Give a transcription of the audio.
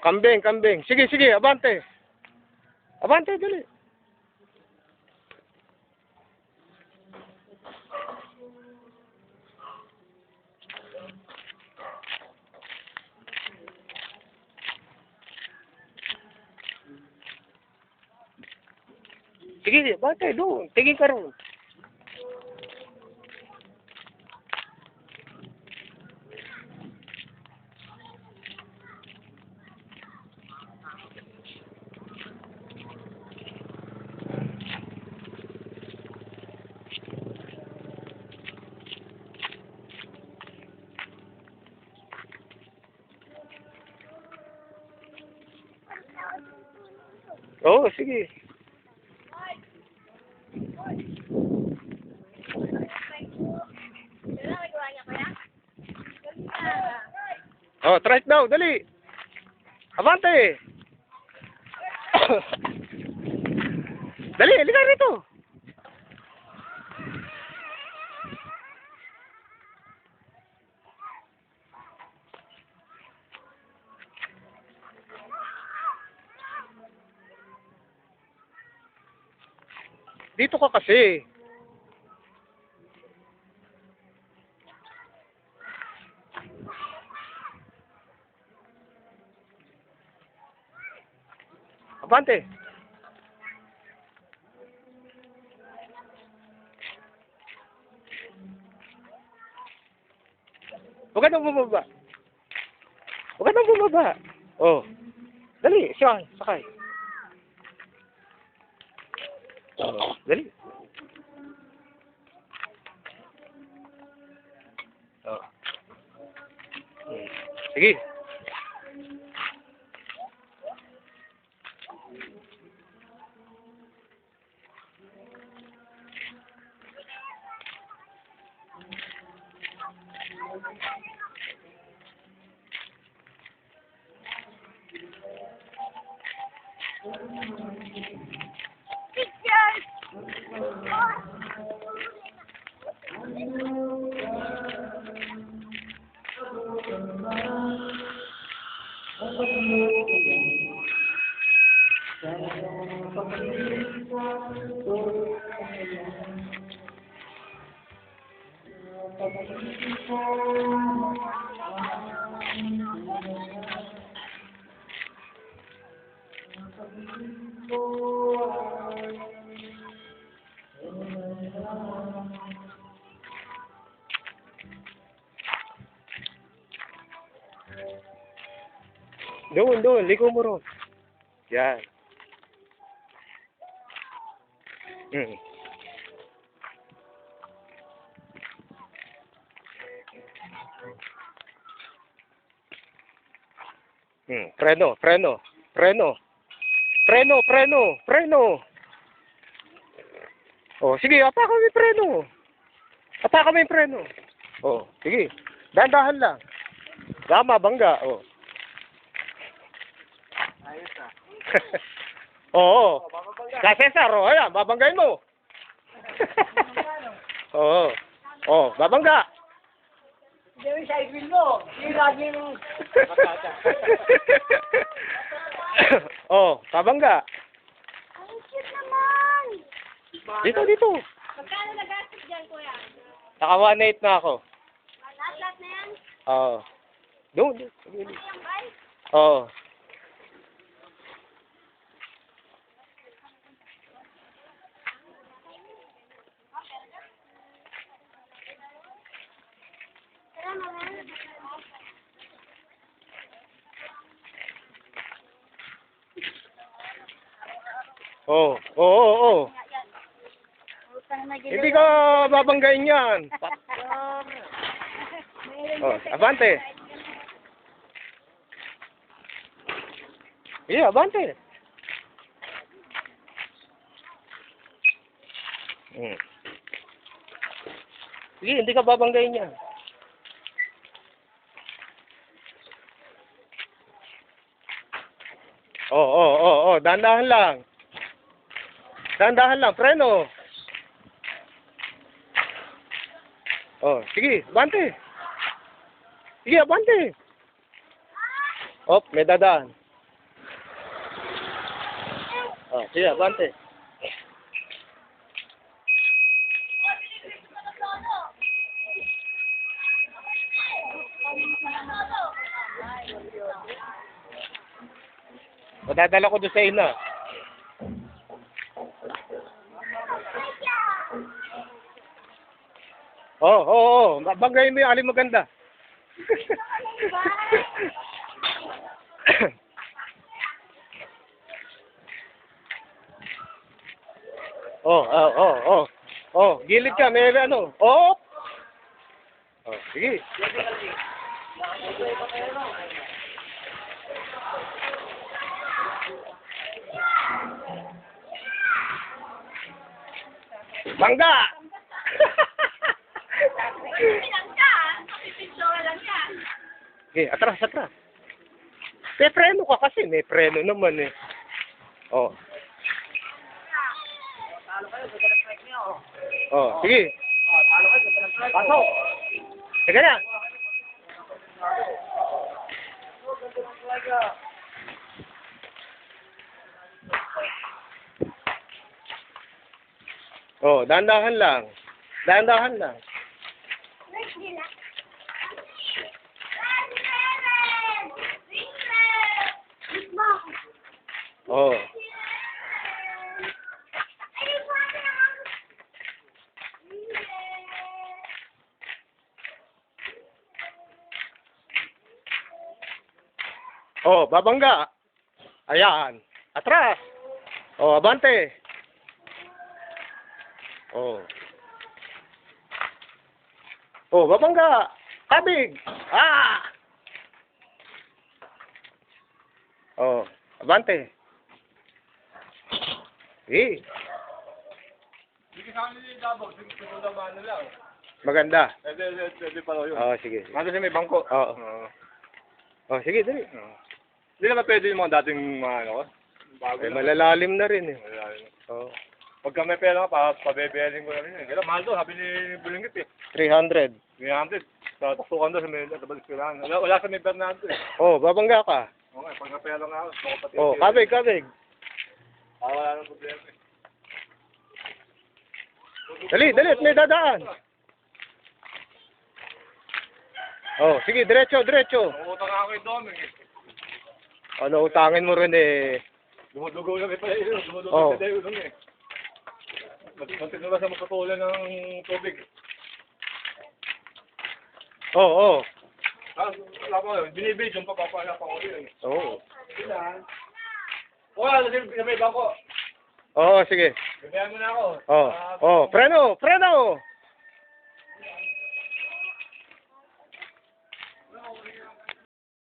Kambing, kambing. Sige, sige, abante. Abante, dali. Sige, abante, doon. Tingin ka roon. Oo, sige. Oh, try it daw, dali. Abante. Dali, halika rito. Dito ka kasi. Abante. Huwag ka nang bumaba. Huwag ka nang bumaba. Oh. Dali, siya, sakay. Oh, dali. Oh. Sige. Doon, doon. Liko mo ron. Yan. Hmm. Preno, preno, preno. Preno, preno, preno. Oh, sige, apakan mo yung preno. Apakan mo yung preno. Oh, sige. Dahan-dahan lang. Tama, bangga. Oh. Ayos ah. Oo. Ka Cesar, oh, ayan, babanggain mo. Oo. Oh, babangga. Hindi yung cycle mo. Yung laging... Oh, babangga. Ang cute naman! Dito, dito. Magkano nagastos dyan, kuya? Naka 1.8 na ako. Lahat na yan? Oo. Doon, doon. Ano yung bike? Oo. Tara naman. Oo, oo, oo. Utang na gila. Hindi ka babanggain yan. Oh, abante. Yeah, abante. Sige, hindi ka babanggain yan. Oo, dahan-dahan lang. Dahan-dahan lang, preno. Oh, sige, abante. Sige, abante. Op, may dadaan. Oh, sige, abante. Madadala ko doon sa ina. Oo. Bagayin mo yung alin maganda. Gilid ka, may ano. Oh, sige. Bangga! Lang ka. Kapipicture lang yan. Okay, atras. May preno ka kasi, may preno naman eh. Oh. Oh, sige. Pasok. Teka na. Oh, dahan-dahan lang. Dahan-dahan lang. Oh. Oh, babangga. Ayan. Atras. Oh, abante. Oh. Oh, babangga. Kabig. Ah! Oh, abante. Eh, Hindi sa akin yung dabog, siguro naman na lang. maganda. Pwede pala yun. Oh, sige. Nandun siya may bangko. Oo. Oh, sige, dali. Hindi naman pwede yung mga dating mga ano ko. Bago Eh, lang. malalalim na rin eh. Oh, Pagka may pera ka, pabebeling ko na rin. Kaya mahal doon, sabi ni Bulingit eh. 300. 300. Sa taktukan doon sa may Tabaligpiran. Wala sa may Bernardo eh. Oh, babangga ka. Okay, pagka pera nga ako, gusto ko pati. Oh, kabig. Wala nang problema eh. Dali, may dadaan. Oh, sige, diretso. Nangutang ako kay Doming eh. Ano, utangin mo rin eh. Dumudugo lang eh pala yun. Dumudugo Oh. sa dayo lang eh. Mantik na ba sa magpatulan ng tubig? Oh. Wala ko, binibidyo pa papala pa ko yun. Oh. Wala, sa may bangko. Oh, sige. Gabayan mo na ako. Oh, preno.